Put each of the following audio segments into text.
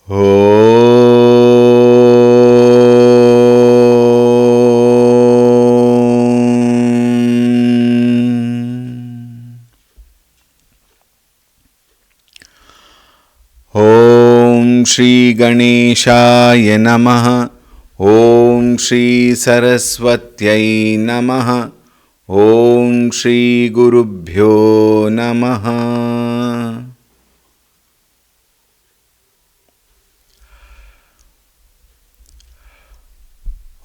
ओम श्री गणेशाय नमः। ओम श्री सरस्वत्यै नमः। ओम श्री गुरुभ्यो नमः।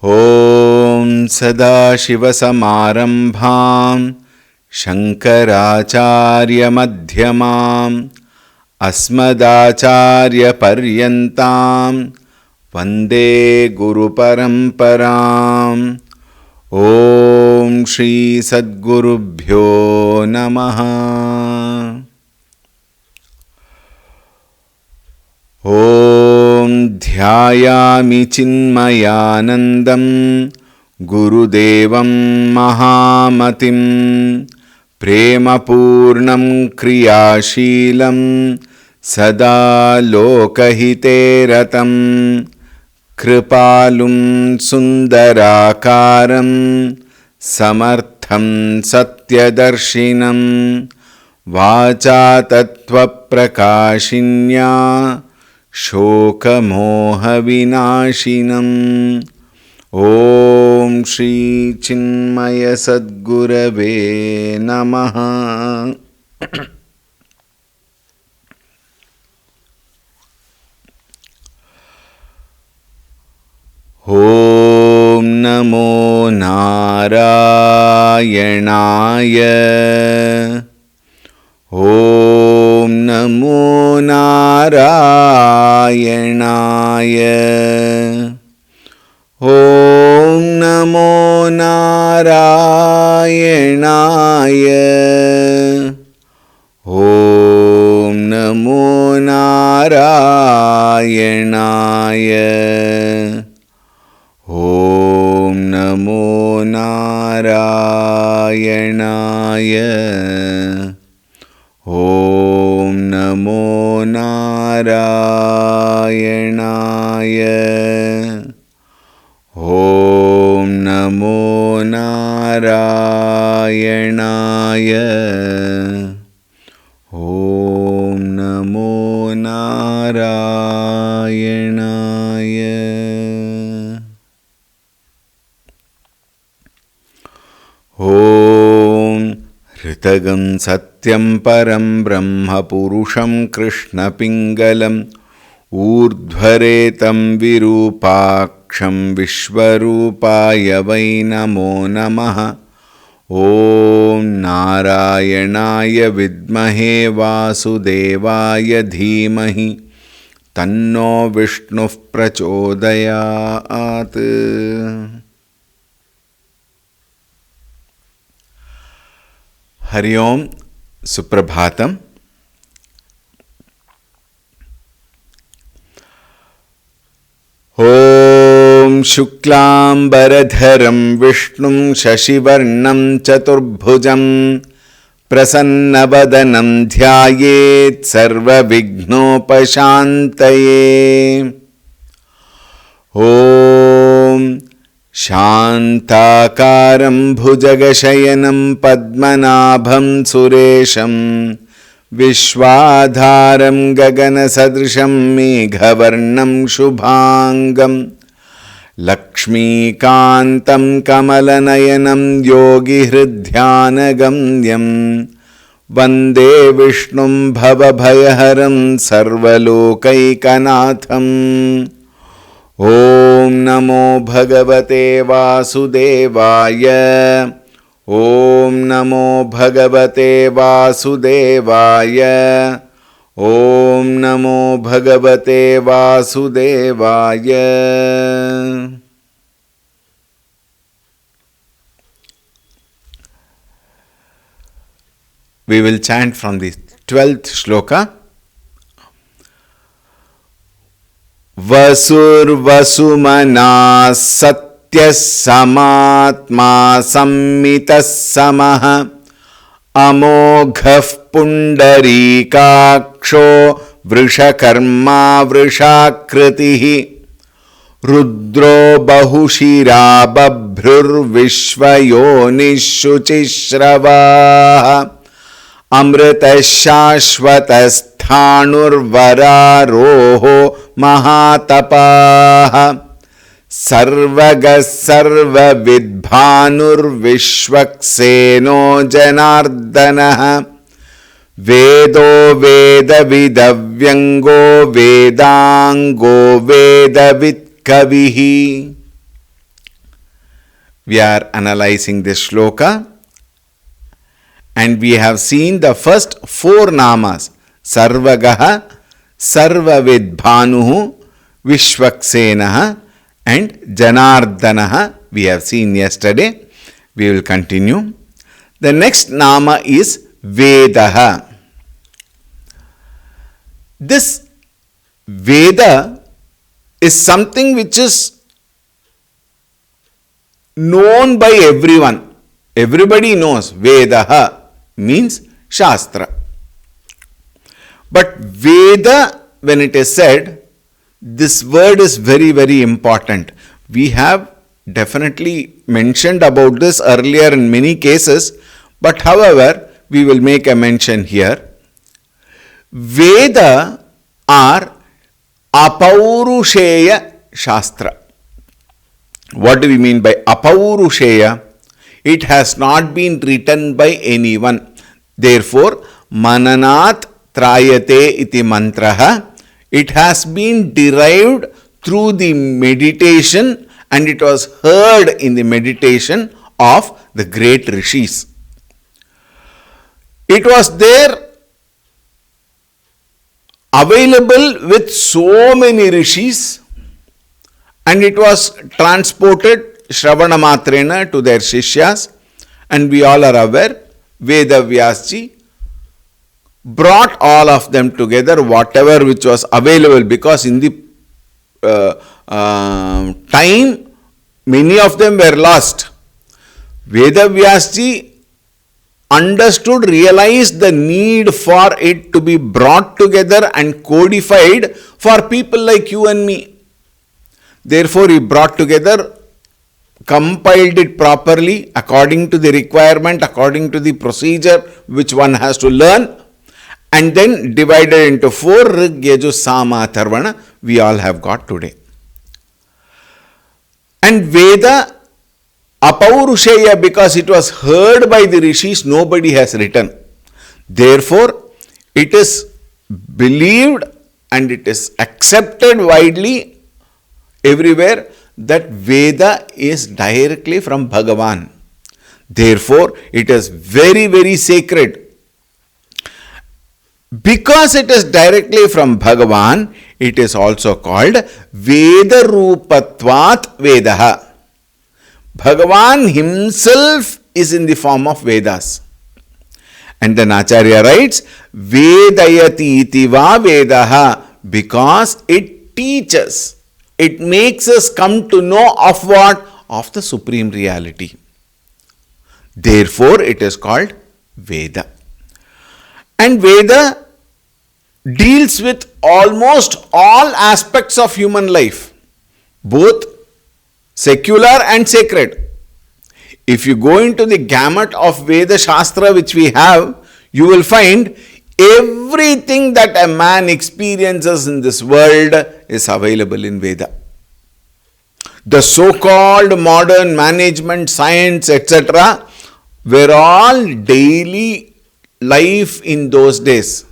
ओम सदाशिवसमारम्भां शङ्कराचार्यमध्यमाम् अस्मदाचार्यपर्यन्तां वन्दे गुरुपरम्पराम्। ओम श्री सद्गुरुभ्यो नमः। ओम ध्यायामि चिन्मयानन्दं गुरुदेवं महामतिं प्रेमपूर्णं क्रियाशीलं सदा लोकहिते रतं कृपालुं सुन्दराकारं समर्थं सत्यदर्शिनं वाचा तत्त्वप्रकाशिन्या शोकमोहविनाशिनम्। ओम श्री चिन्मय सद्गुरवे नमः। ओम नमो नारायणाय। ओम नमो नारायणाय। ओम नमो नारायणाय। ओम नमो नारायणाय। ओम नमो नारायणाय। ओम नमो नारायणाय। ओम नमो नारायणाय। ओम नमो नारायणाय। ओम ऋतगं सत्यं परं ब्रह्म पुरुषं कृष्णपिङ्गलम् ऊर्ध्वरेतं विरूपाक्षं विश्वरूपाय वै नमो नमः। ओम नारायणाय विद्महे वासुदेवाय धीमहि तन्नो विष्णुः प्रचोदयात्। हरि ओम, सुप्रभातम। ओम शुक्लांबरधरं विष्णुं शशिवर्णं चतुर्भुजं प्रसन्नवदनं ध्यायेत् सर्वविघ्नोपशान्तये। ओम शान्ताकारं भुजगशयनं पद्मनाभं सुरेशं विश्वाधारं गगनसदृशं मेघवर्णं शुभांगं लक्ष्मीकान्तं कमलनयनं योगिहृद्ध्यानगम्यं वन्दे विष्णुं भवभयहरं सर्वलोकैकनाथम्। ओम नमो भगवते वासुदेवाय। ओम नमो भगवते वासुदेवाय। ओम नमो भगवते वासुदेवाय। We will chant from the 12th shloka. वसुर्वसुमना सत्यः समात्मा सम्मितः समः अमोघः पुण्डरीकाक्षो वृषकर्मा वृषाकृतिः रुद्रो बहुशिरा बभ्रुर्विश्वयोनिःशुचिश्रवाः अमृतशाश्वतस्थाणुर्वरारोः महातपाः सर्वगः सर्वविद्भानुर्विश्वक्सेनो जनार्दनः वेदो वेदविदव्यङ्गो वेदाङ्गो वेदवित्कविः. We are analyzing this shloka and we have seen the first four namas: Sarvagaha, Sarvavidbhanuhu, Vishwaksenaha and Janardanaha. We have seen yesterday. We will continue. The next nama is Vedaha. This Veda is something which is known by everyone. Everybody knows Vedaha means Shastra. But Veda, when it is said, this word is very, very important. We have definitely mentioned about this earlier in many cases, but however, we will make a mention here. Veda are Apaurusheya Shastra. What do we mean by Apaurusheya? It has not been written by anyone. Therefore, Mananat Trayate iti mantraha. It has been derived through the meditation and it was heard in the meditation of the great rishis. It was there available with so many rishis and it was transported Shravana Matrena to their Shishyas, and we all are aware Veda Vyasji brought all of them together, whatever which was available, because in the time many of them were lost. Veda Vyasji understood, realized the need for it to be brought together and codified for people like you and me. Therefore, he brought together, compiled it properly according to the requirement, according to the procedure which one has to learn, and then divided into four: Rig, Yajur, Sama, Atharvana. We all have got today. And Veda Apaurusheya, because it was heard by the rishis, nobody has written. Therefore, it is believed and it is accepted widely everywhere that Veda is directly from Bhagavan. Therefore, it is very, very sacred. Because it is directly from Bhagavan, it is also called Veda Rupatvat Vedaha. Bhagavan himself is in the form of Vedas. And then Acharya writes, Vedayati iti va Vedaha, because it teaches. It makes us come to know of what? Of the supreme reality. Therefore, it is called Veda. And Veda deals with almost all aspects of human life, both secular and sacred. If you go into the gamut of Veda Shastra which we have, you will find everything that a man experiences in this world is available in Veda. The so-called modern management, science, etc. were all daily life in those days.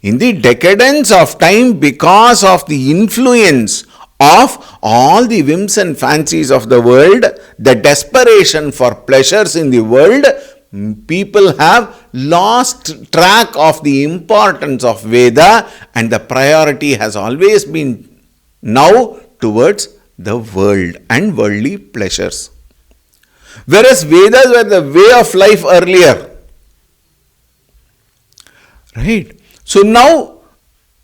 In the decadence of time, because of the influence of all the whims and fancies of the world, the desperation for pleasures in the world, people have lost track of the importance of Veda, and the priority has always been now towards the world and worldly pleasures. Whereas Vedas were the way of life earlier. Right? So now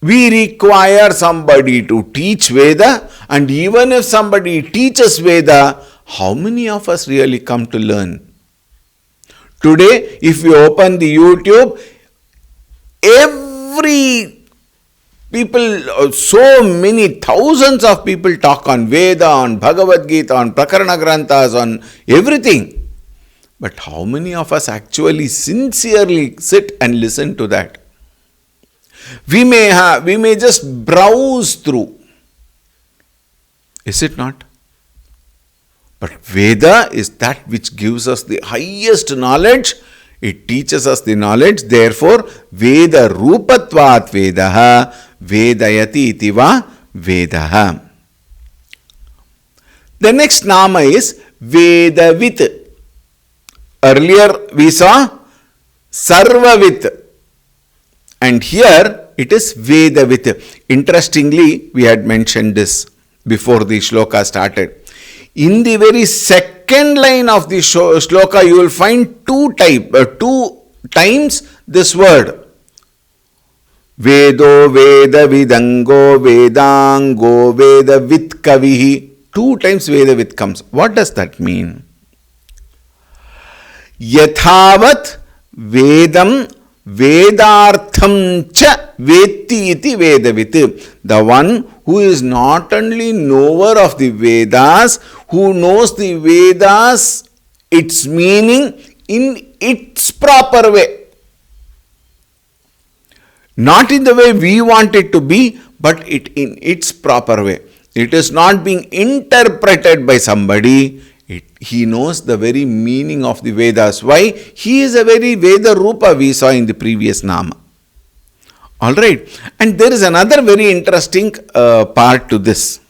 we require somebody to teach Veda, and even if somebody teaches Veda, how many of us really come to learn? Today, if you open the YouTube, every People, so many thousands of people talk on Veda, on Bhagavad Gita, on Prakarana Granthas, on everything. But how many of us actually sincerely sit and listen to that? We may just browse through. Is it not? But Veda is that which gives us the highest knowledge. It teaches us the knowledge. Therefore, Veda Rupatvat Vedaha Vedayati Itiva Vedaha. The next Nama is Vedavit. Earlier we saw Sarvavit. And here it is Vedavit. Interestingly, we had mentioned this before the shloka started. In the very second line of the shloka, you will find two times this word. Vedo Veda Vidango Vedango Veda Vitkavihi. 2 times Vedavit comes. What does that mean? Yathavat Vedam Vedartham cha Veti iti Vedavit. The one who is not only knower of the Vedas, who knows the Vedas, its meaning in its proper way. Not in the way we want it to be, but in its proper way. It is not being interpreted by somebody. He knows the very meaning of the Vedas. Why? He is a very Veda Rupa we saw in the previous Nama. Alright. And there is another very interesting part to this.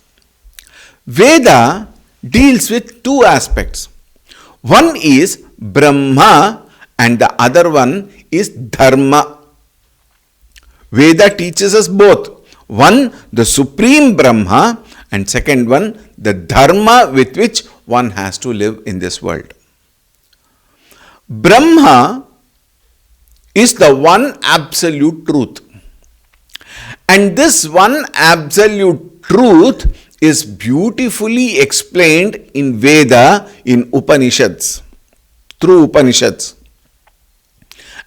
Veda deals with 2 aspects. One is Brahma and the other one is Dharma. Veda teaches us both. One, the supreme Brahma, and second one, the Dharma with which one has to live in this world. Brahma is the one absolute truth. And this one absolute truth is beautifully explained in Veda, in Upanishads, through Upanishads.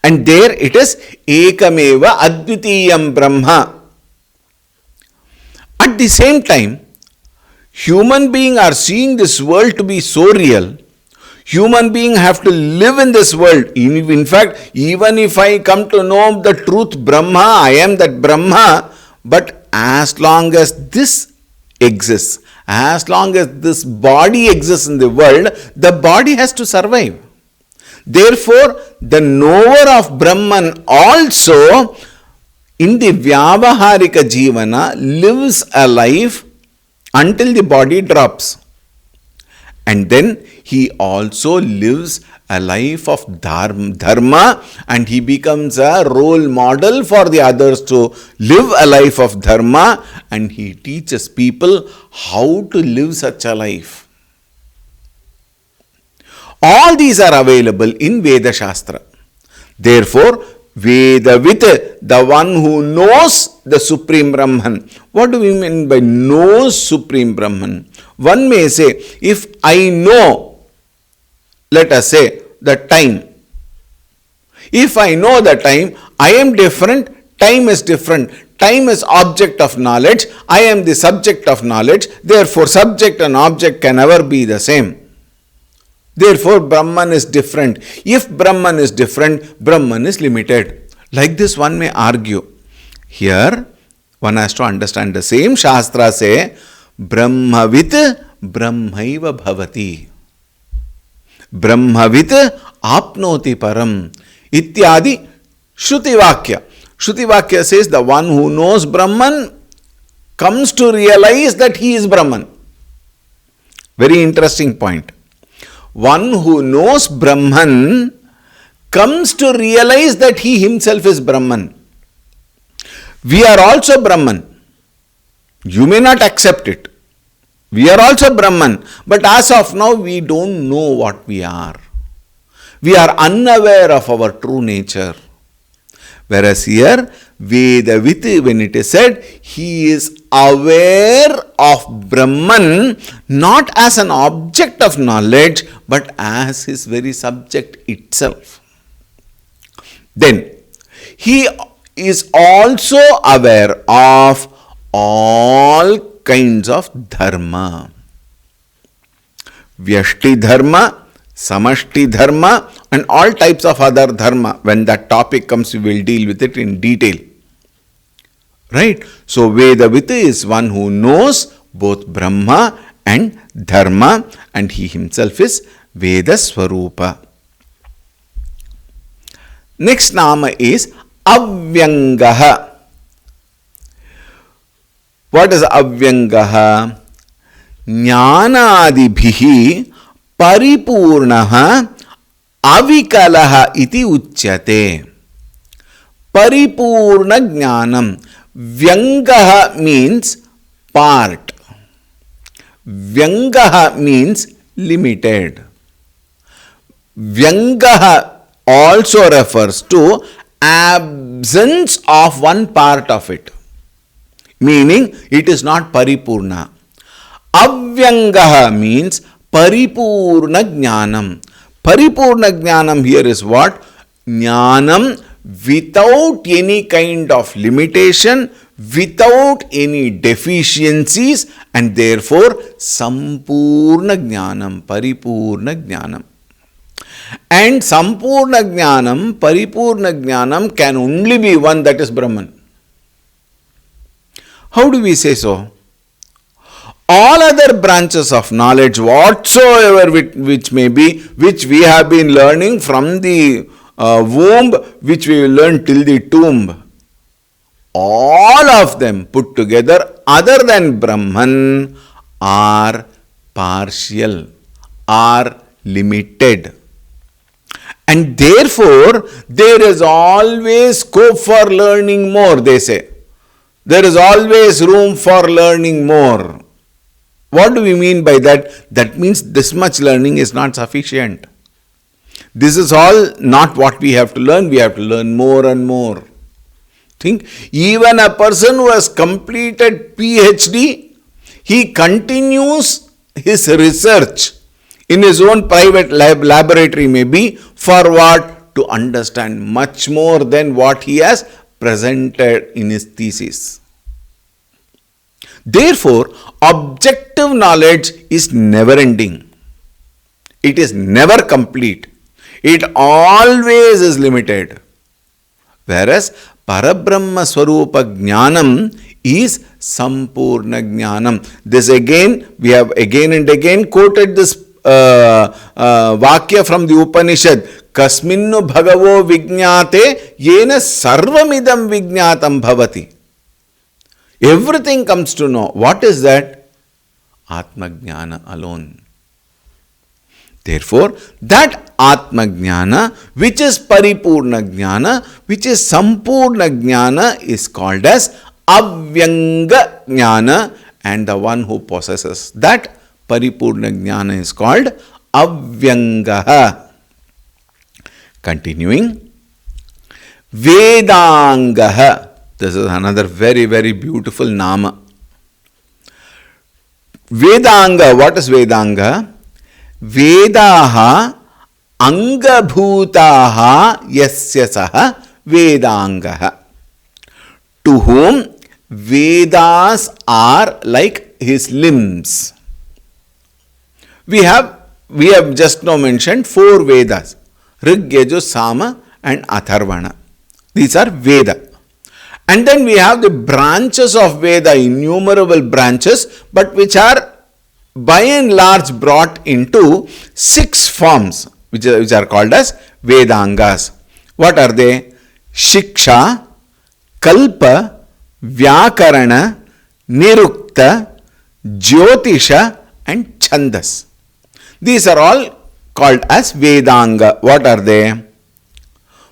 And there it is Ekameva Advitiyam Brahma. At the same time, human beings are seeing this world to be so real. Human beings have to live in this world. In fact, even if I come to know the truth Brahma, I am that Brahma. But as long as this exists, as long as this body exists in the world, the body has to survive. Therefore, the knower of Brahman also in the Vyavaharika Jivana lives a life until the body drops. And then he also lives a life of dharma, and he becomes a role model for the others to live a life of dharma, and he teaches people how to live such a life. All these are available in Veda Shastra. Therefore, Vedavit, the one who knows the Supreme Brahman. What do we mean by knows Supreme Brahman? One may say, if I know, let us say, the time. If I know the time, I am different, time is different. Time is object of knowledge, I am the subject of knowledge. Therefore, subject and object can never be the same. Therefore, Brahman is different. If Brahman is different, Brahman is limited. Like this one may argue. Here, one has to understand the same Shastra say, Brahmavit Brahmaiva Bhavati. Brahmavit Apnoti Param. Ityadi Shruti Vakya. Shruti Vakya says the one who knows Brahman comes to realize that he is Brahman. Very interesting point. One who knows Brahman comes to realize that he himself is Brahman. We are also Brahman. You may not accept it. We are also Brahman. But as of now, we don't know what we are. We are unaware of our true nature. Whereas here, Vedavit, when it is said, he is aware of Brahman not as an object of knowledge, but as his very subject itself. Then, he is also aware of all kinds of dharma. Vyashti dharma, samashti dharma, and all types of other dharma. When that topic comes, we will deal with it in detail. Right? So Vedavita is one who knows both Brahma and Dharma, and he himself is Veda Swarupa. Next nama is Avyangaha. What is Avyangaha? Jnanadibhihi paripurnaha avikalaha iti uchyate. Paripurna jnanam. Vyangaha means part. Vyangaha means limited. Vyangaha also refers to absence of one part of it, meaning it is not paripurna. Avyangaha means paripurna jnanam. Paripurna jnanam here is what? Jnanam without any kind of limitation, without any deficiencies, and therefore sampurna jnanam, paripurna jnanam. And sampurna jnanam, paripurna jnanam can only be one, that is Brahman. How do we say so? All other branches of knowledge whatsoever which may be, which we have been learning from the womb, which we will learn till the tomb, all of them put together other than Brahman are partial, are limited. And therefore, there is always scope for learning more, they say. There is always room for learning more. What do we mean by that? That means this much learning is not sufficient. This is all not what we have to learn. We have to learn more and more. Think, even a person who has completed PhD, he continues his research in his own private laboratory maybe, for what? To understand much more than what he has presented in his thesis. Therefore, objective knowledge is never ending. It is never complete. It always is limited. Whereas Parabrahma Swarupa Jnanam is Sampurna Jnanam. This again, we have again and again quoted this Vakya from the Upanishad. Kasminnu bhagavo vijñate yena sarvamidam vijñatam bhavati. Everything comes to know. What is that? Atma Jnana alone. Therefore, that Atma Jnana, which is Paripurna Jnana, which is Sampurna Jnana, is called as Avyanga Jnana, and the one who possesses that Paripurna Jnana is called Avyangaha. Continuing, Vedangaha. This is another very, very beautiful nama. Vedanga, what is Vedanga? Vedaha angabhutaha yasya saha Vedangaha. To whom Vedas are like his limbs. We have just now mentioned 4 Vedas. Rig, Yajur, Sama and Atharvana. These are Veda. And then we have the branches of Veda, innumerable branches, but which are by and large brought into 6 forms, which are called as Vedangas. What are they? Shiksha, Kalpa, Vyakarana, Nirukta, Jyotisha and Chandas. These are all called as Vedanga. What are they?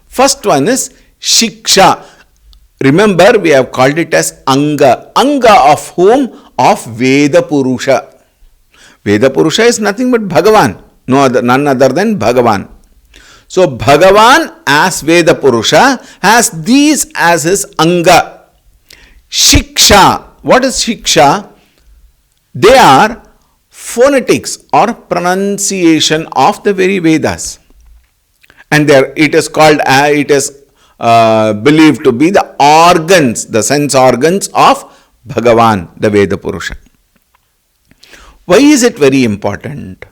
First one is Shiksha. Remember, we have called it as Anga. Anga of whom? Of Veda Purusha. Veda Purusha is nothing but Bhagavan. None other than Bhagavan. So, Bhagavan as Veda Purusha has these as his Anga. Shiksha. What is Shiksha? They are phonetics or pronunciation of the very Vedas. And it is called, it is believed to be the organs, the sense organs of Bhagavan, the Veda Purusha. Why is it very important?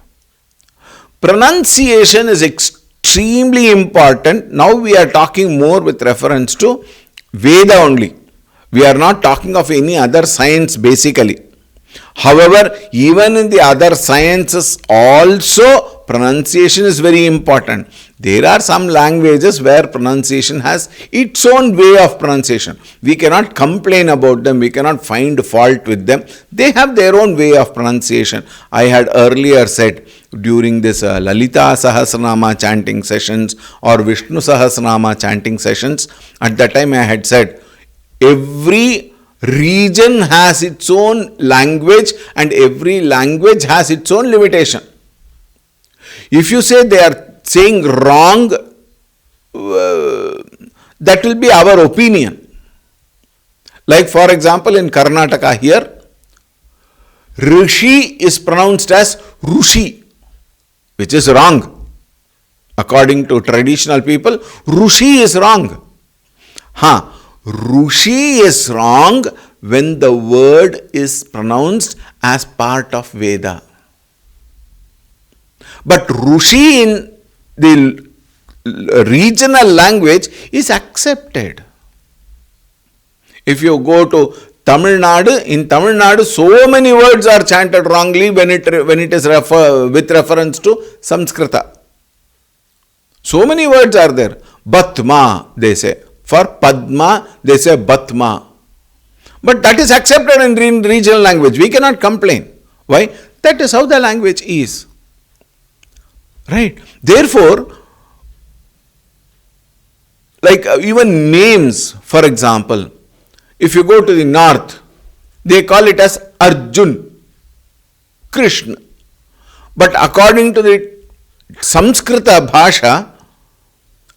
Pronunciation is extremely important. Now we are talking more with reference to Veda only. We are not talking of any other science basically. However, even in the other sciences also, pronunciation is very important. There are some languages where pronunciation has its own way of pronunciation. We cannot complain about them, we cannot find fault with them. They have their own way of pronunciation. I had earlier said during this Lalita Sahasranama chanting sessions or Vishnu Sahasranama chanting sessions, at that time I had said, every region has its own language and every language has its own limitation. If you say they are saying wrong, that will be our opinion. Like for example in Karnataka here, Rishi is pronounced as Rushi, which is wrong. According to traditional people, Rushi is wrong. Rushi is wrong when the word is pronounced as part of Veda. But Rushi in the regional language is accepted. If you go to Tamil Nadu, in Tamil Nadu so many words are chanted wrongly when it is with reference to Sanskrita. So many words are there. Batma, they say. For Padma, they say Batma. But that is accepted in regional language. We cannot complain. Why? That is how the language is. Right? Therefore, like even names, for example, if you go to the north, they call it as Arjun, Krishna. But according to the Samskrita Bhasha,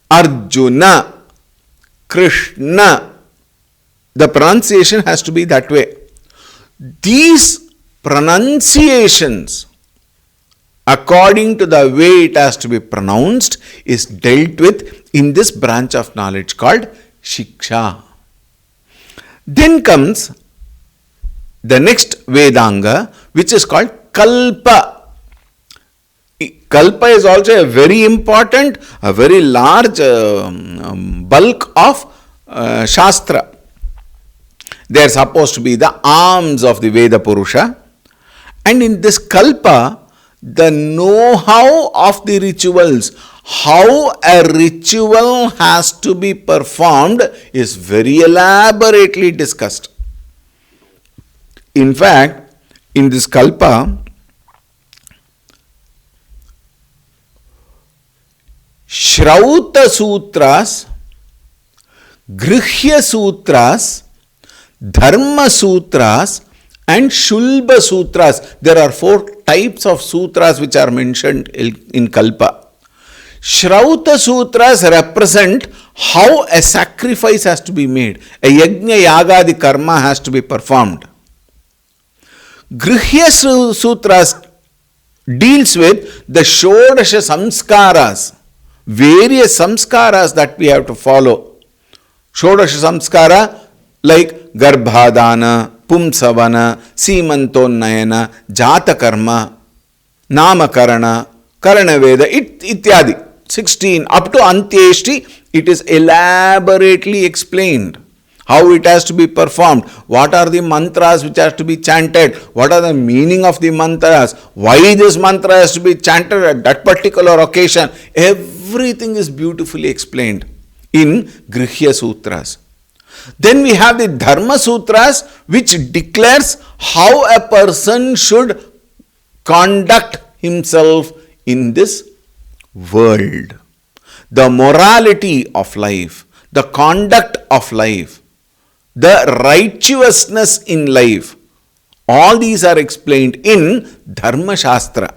Arjuna, Krishna, the pronunciation has to be that way. These pronunciations, according to the way it has to be pronounced, is dealt with in this branch of knowledge called Shiksha. Then comes the next Vedanga, which is called Kalpa. Kalpa is also a very important, a very large bulk of Shastra. They are supposed to be the arms of the Veda Purusha. And in this Kalpa, the know-how of the rituals, how a ritual has to be performed, is very elaborately discussed. In fact, in this Kalpa, Shrauta Sutras, Grihya Sutras, Dharma Sutras and Shulba Sutras. There are 4 types of sutras which are mentioned in Kalpa. Shrauta Sutras represent how a sacrifice has to be made. A yajna yagadi karma has to be performed. Grihya Sutras deals with the Shodasha Samskaras, various samskaras that we have to follow. Shodasha Samskara like Garbhadana, Pumsavana, Simantonnayana, Jatakarma, Namakarana, Karanaveda, ityadi. 16 up to Antyeshti, it is elaborately explained how it has to be performed, what are the mantras which have to be chanted, what are the meaning of the mantras, why this mantra has to be chanted at that particular occasion. Everything is beautifully explained in Grihya Sutras. Then we have the Dharma Sutras, which declares how a person should conduct himself in this world. The morality of life, the conduct of life, the righteousness in life, all these are explained in Dharma Shastra.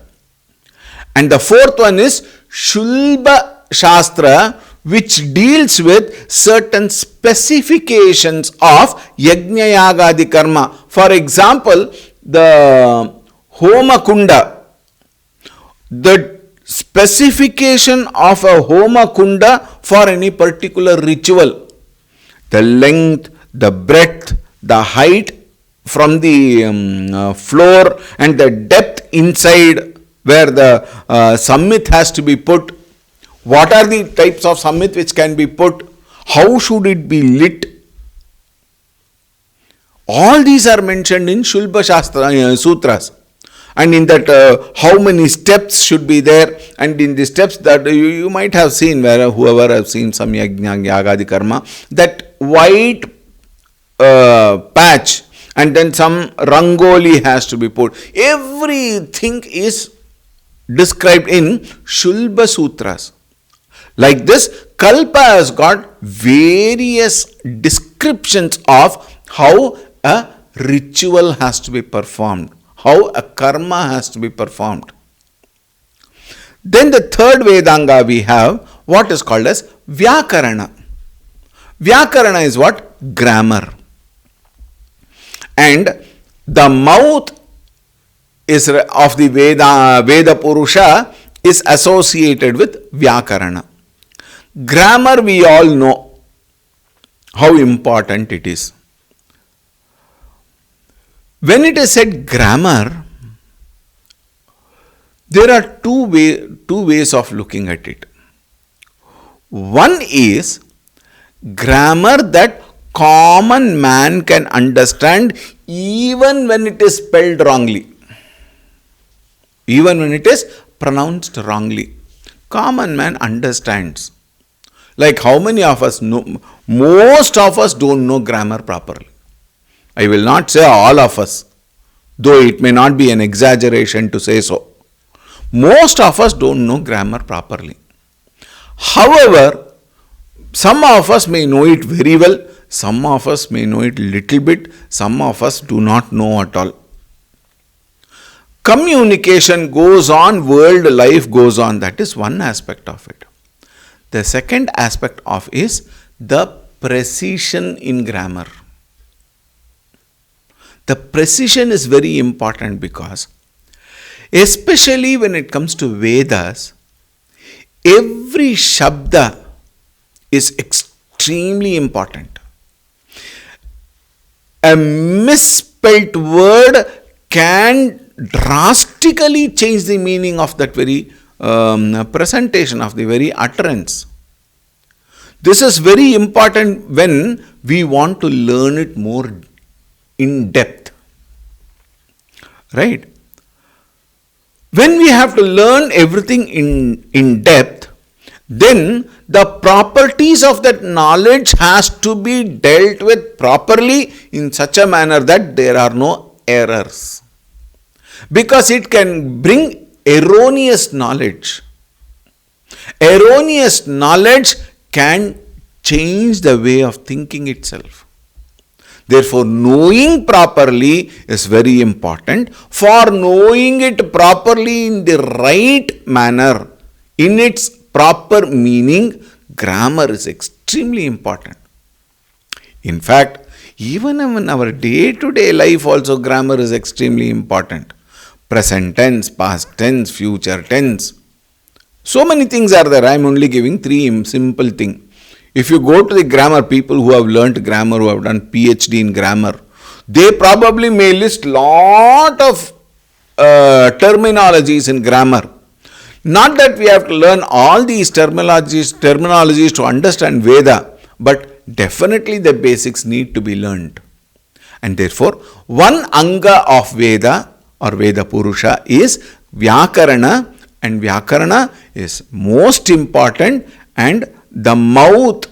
And the 4th one is Shulba Shastra, which deals with certain specifications of Yajna Yagadi Karma. For example, the Homa Kunda, the specification of a homa kunda for any particular ritual. The length, the breadth, the height from the floor, and the depth inside where the sammit has to be put. What are the types of sammit which can be put? How should it be lit? All these are mentioned in Shulba Shastra Sutras. And in that, how many steps should be there, and in the steps that you might have seen, where whoever have seen some yagadi karma, that white patch, and then some rangoli has to be put. Everything is described in Shulba Sutras. Like this, Kalpa has got various descriptions of how a ritual has to be performed, how a karma has to be performed. Then the third Vedanga we have what is called as Vyakarana. Vyakarana is what? Grammar. And the mouth is of the Veda Purusha is associated with Vyakarana. Grammar we all know how important it is. When it is said grammar, there are two ways of looking at it. One is grammar that common man can understand even when it is spelled wrongly, even when it is pronounced wrongly. Common man understands. Like how many of us know? Most of us don't know grammar properly. I will not say all of us, though it may not be an exaggeration to say so. Most of us don't know grammar properly. However, some of us may know it very well, some of us may know it little bit, some of us do not know at all. Communication goes on, world life goes on. That is one aspect of it. The second aspect of is the precision in grammar. The precision is very important because, especially when it comes to Vedas, every Shabda is extremely important. A misspelt word can drastically change the meaning of that very presentation, of the very utterance. This is very important when we want to learn it more in depth. Right? When we have to learn everything in depth, then the properties of that knowledge has to be dealt with properly in such a manner that there are no errors. Because it can bring erroneous knowledge. Erroneous knowledge can change the way of thinking itself. Therefore, knowing properly is very important. For knowing it properly in the right manner, in its proper meaning, grammar is extremely important. In fact, even in our day-to-day life also, grammar is extremely important. Present tense, past tense, future tense. So many things are there. I am only giving three simple things. If you go to the grammar, people who have learnt grammar, who have done PhD in grammar, they probably may list lot of terminologies in grammar. Not that we have to learn all these terminologies to understand Veda, but definitely the basics need to be learned. And therefore, one anga of Veda or Veda Purusha is Vyakarana, and Vyakarana is most important, and the mouth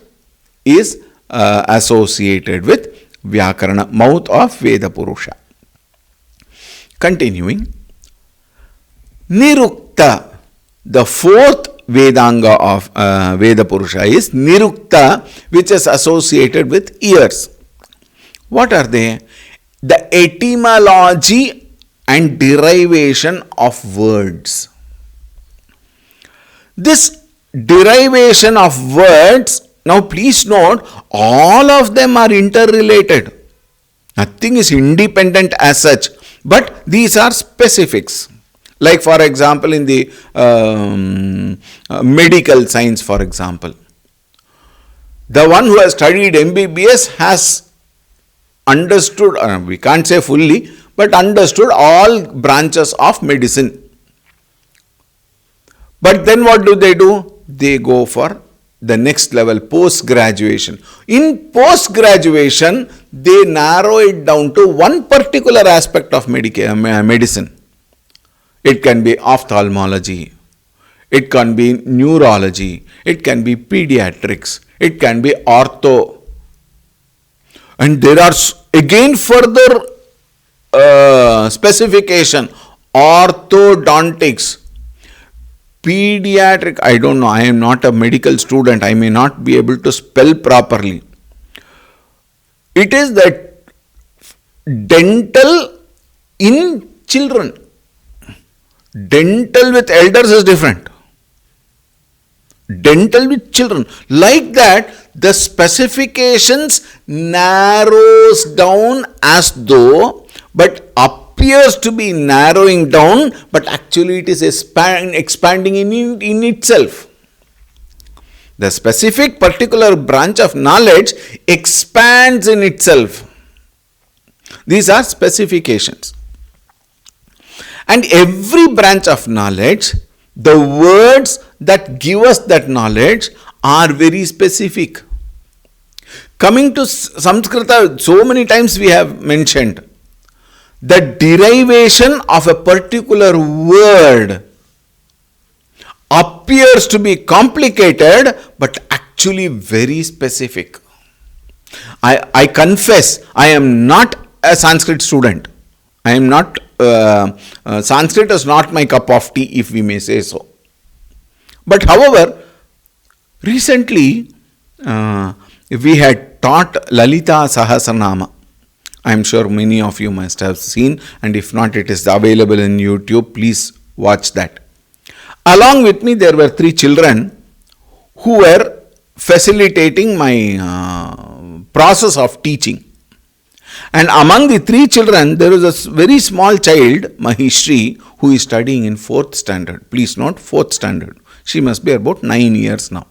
is associated with Vyakarana, mouth of Veda Purusha. Continuing, Nirukta, the fourth Vedanga of Veda Purusha is Nirukta, which is associated with ears. What are they? The etymology and derivation of words. This derivation of words, now please note, all of them are interrelated. Nothing is independent as such, but these are specifics. Like for example, in the medical science, for example, the one who has studied MBBS has understood, we can't say fully, but understood all branches of medicine. But then what do? They go for the next level, post graduation. In post graduation, they narrow it down to one particular aspect of medicine. It can be ophthalmology, it can be neurology, it can be pediatrics, it can be ortho. And there are again further specification, orthodontics, pediatric. I don't know, I am not a medical student, I may not be able to spell properly. It is that dental in children. Dental with elders is different. Dental with children. Like that, the specifications narrows down as though, but appears to be narrowing down, but actually it is expanding in itself. The specific particular branch of knowledge expands in itself. These are specifications. And every branch of knowledge, the words that give us that knowledge are very specific. Coming to Samskrita, so many times we have mentioned, the derivation of a particular word appears to be complicated, but actually very specific. I confess, I am not a Sanskrit student. I am not, Sanskrit is not my cup of tea, if we may say so. But however, recently we had taught Lalita Sahasranama. I am sure many of you must have seen, and if not, it is available in YouTube. Please watch that. Along with me, there were 3 children who were facilitating my process of teaching. And among the 3 children, there was a very small child, Mahishri, who is studying in 4th standard. Please note, 4th standard. She must be about 9 years now.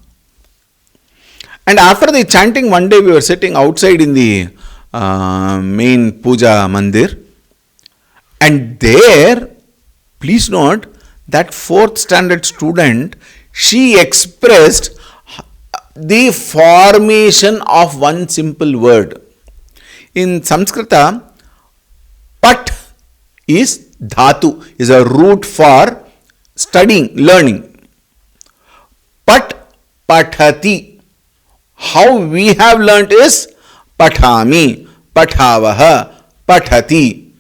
And after the chanting, one day we were sitting outside in the main puja mandir. And there, please note, that 4th standard student, she expressed the formation of one simple word. In Sanskrita, pat is dhatu, is a root for studying, learning. Pat, pathati. How we have learnt is pathami, pathavaha, pathati.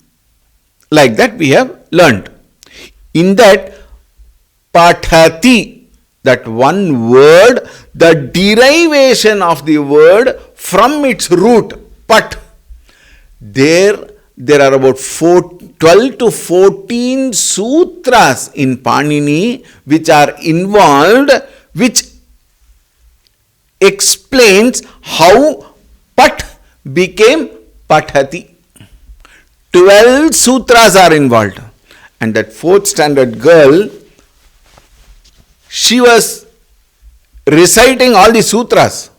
Like that we have learnt. In that pathati, that one word, the derivation of the word from its root, pat, there are about 12 to 14 sutras in Panini which are involved, which explains how pat became pathati. 12 sutras are involved. And that 4th standard girl, she was reciting all the sutras.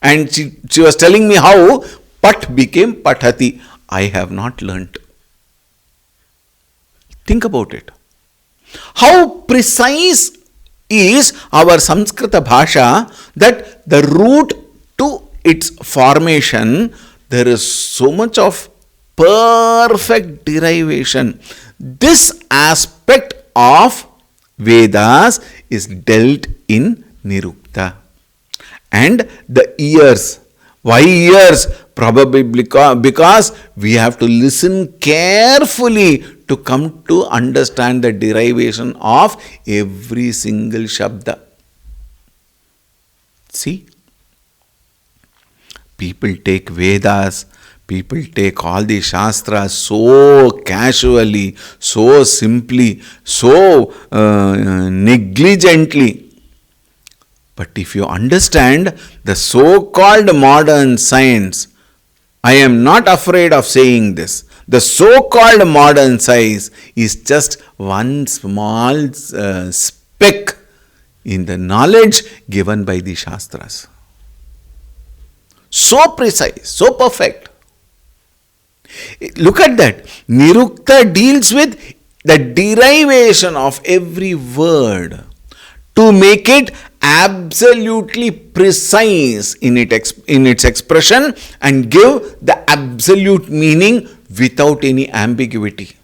And she was telling me how pat became pathati. I have not learnt. Think about it. How precise is our Sanskrita Bhasha that the root to its formation, there is so much of perfect derivation. This aspect of Vedas is dealt in Nirukta. And the ears. Why ears? Probably because we have to listen carefully to come to understand the derivation of every single Shabda. See? People take Vedas, people take all the Shastras so casually, so simply, so negligently. But if you understand the so-called modern science, I am not afraid of saying this, The so-called modern science is just one small speck in the knowledge given by the Shastras. So precise, so perfect. Look at that. Nirukta deals with the derivation of every word to make it absolutely precise in its expression and give the absolute meaning without any ambiguity.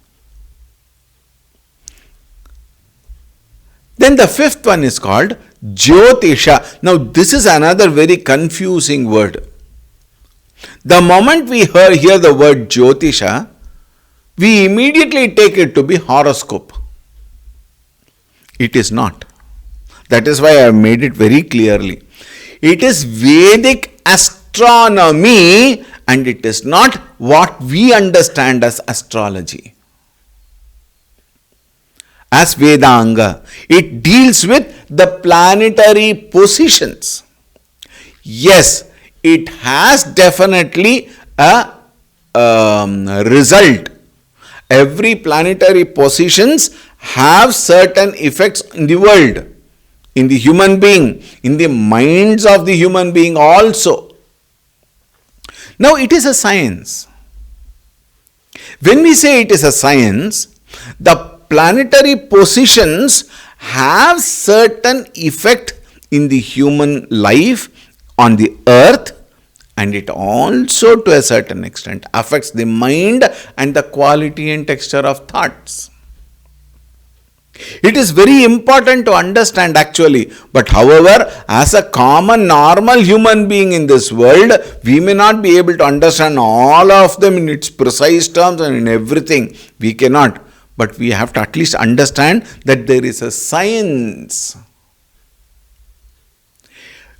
Then the fifth one is called Jyotisha. Now this is another very confusing word. The moment we hear the word Jyotisha, we immediately take it to be horoscope. It is not. That is why I have made it very clearly. It is Vedic astronomy and it is not what we understand as astrology. As Vedanga, it deals with the planetary positions. Yes, it has definitely a result. Every planetary positions have certain effects in the world, in the human being, in the minds of the human being also. Now it is a science. When we say it is a science, the planetary positions have certain effect in the human life on the earth, and it also to a certain extent affects the mind and the quality and texture of thoughts. It is very important to understand actually, but however, as a common normal human being in this world, we may not be able to understand all of them in its precise terms and in everything. We cannot, but we have to at least understand that there is a science.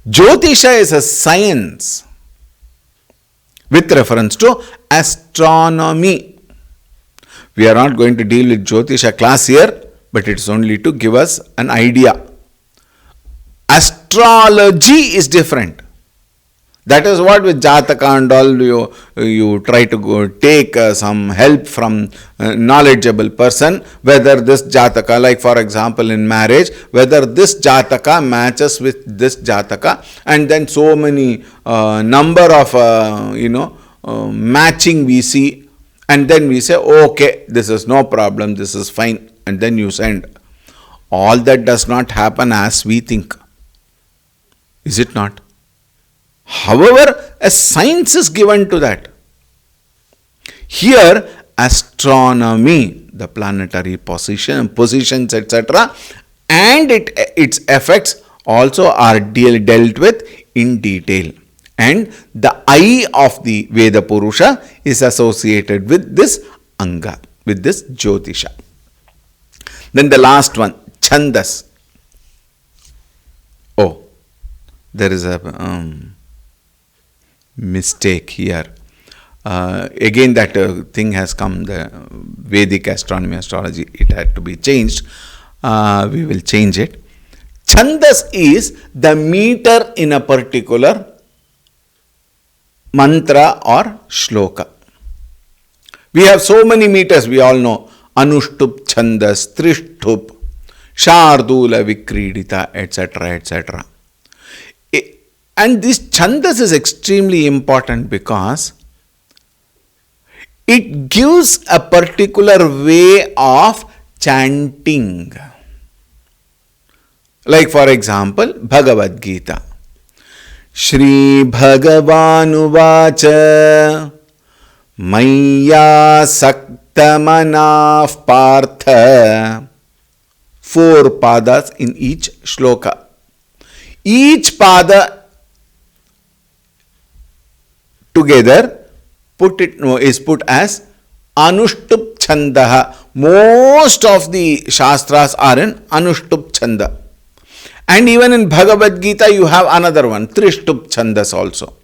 Jyotisha is a science with reference to astronomy. We are not going to deal with Jyotisha class here, but it is only to give us an idea. Astrology is different. That is what with Jataka and all you try to take some help from a knowledgeable person, whether this Jataka, like for example in marriage, whether this Jataka matches with this Jataka, and then so many number of matching we see, and then we say, okay, this is no problem, this is fine, and then you send. All that does not happen as we think. Is it not? However, a science is given to that. Here, astronomy, the planetary positions, etc., and its effects also are dealt with in detail. And the eye of the Veda Purusha is associated with this Anga, with this Jyotisha. Then the last one, Chandas. Oh, there is a mistake here. Again that thing has come, the Vedic astronomy, astrology, it had to be changed. We will change it. Chandas is the meter in a particular mantra or shloka. We have so many meters, we all know. Anushtup Chandas, Trishtup, Shardula Vikridita, etc., etc. And this Chandas is extremely important because it gives a particular way of chanting. Like for example, Bhagavad Gita. Shri Bhagavanuvāca Maya Saktamanaf Partha. 4 padas in each shloka. Each pada together is put as Anushtup Chandaha. Most of the Shastras are in Anushtup Chanda. And even in Bhagavad Gita you have another one, Trishtup Chandas also.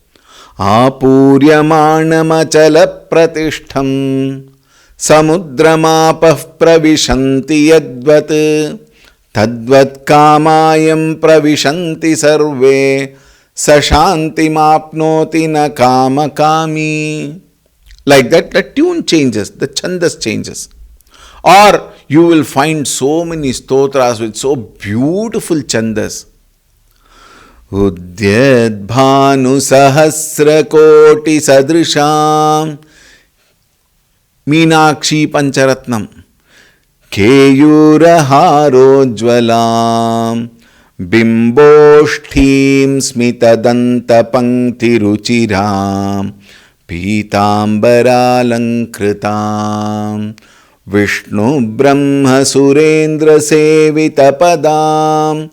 Apuryamanamachala pratishtham samudramapah pravishanti yadvat tadvat kamayam pravishanti sarve sashanti mapnoti na kama kami. Like that, the tune changes, the chandas changes. Or you will find so many stotras with so beautiful chandas. Udyad bhanu sahasra koti sadrisham Meenakshi Pancharatnam Keyuraharojvalam Bimboshthim Smitadanta Pankti Ruchiram Pitambaralankratam Vishnu Brahma Surendra Sevita Padam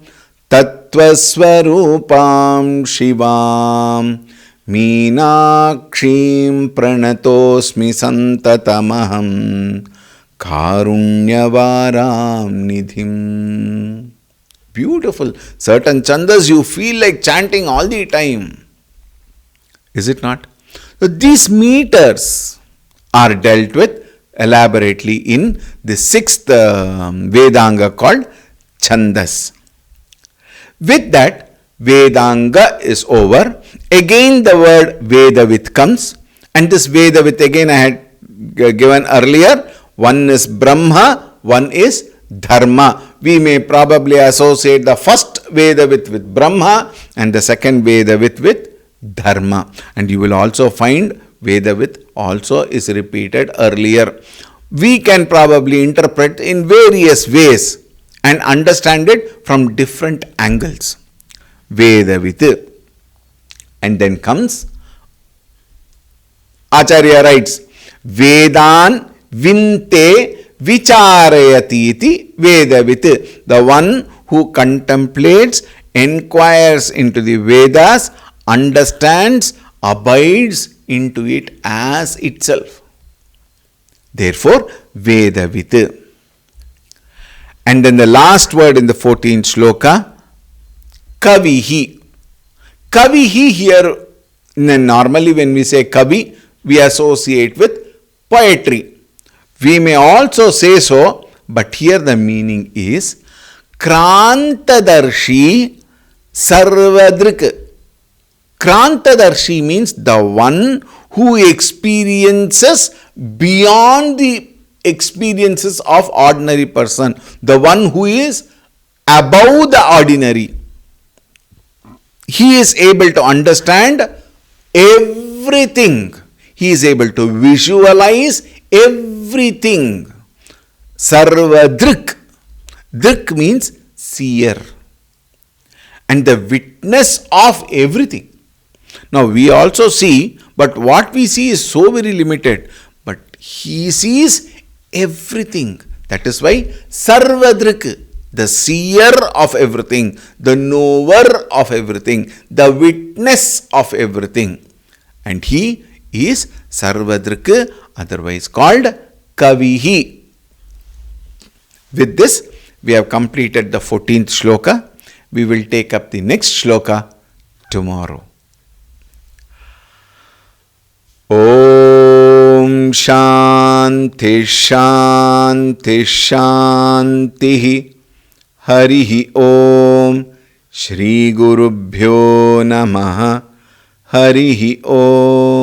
Tattvaswarupam Shivam Meenakshim Pranatosmi Santatamaham Karunyavaram Nidhim. Beautiful. Certain chandas you feel like chanting all the time. Is it not? So these meters are dealt with elaborately in the sixth Vedanga called Chandas. With that, Vedanga is over. Again the word Vedavit comes, and this Vedavit again I had given earlier. One is Brahma, one is Dharma. We may probably associate the first Vedavit with Brahma and the second Vedavit with Dharma. And you will also find Vedavit also is repeated earlier. We can probably interpret in various ways and understand it from different angles. Vedavit. And then comes, Acharya writes, Vedan Vinte Vicharayati iti Vedavit. The one who contemplates, inquires into the Vedas, understands, abides into it as itself. Therefore, Vedavit. And then the last word in the 14th shloka, Kavihi. Kavihi here, normally when we say Kavi, we associate with poetry. We may also say so, but here the meaning is Krantadarshi Sarvadrik. Krantadarshi means the one who experiences beyond the experiences of ordinary person. The one who is above the ordinary. He is able to understand everything. He is able to visualize everything. Sarvadrik. Drik means seer. And the witness of everything. Now we also see, but what we see is so very limited. But he sees everything. That is why Sarvadrik, the seer of everything, the knower of everything, the witness of everything. And he is Sarvadrik, otherwise called Kavihi. With this, we have completed the 14th shloka. We will take up the next shloka tomorrow. Om Shanti Shanti Shanti Harihi Om Shri Gurubhyo Namaha Harihi Om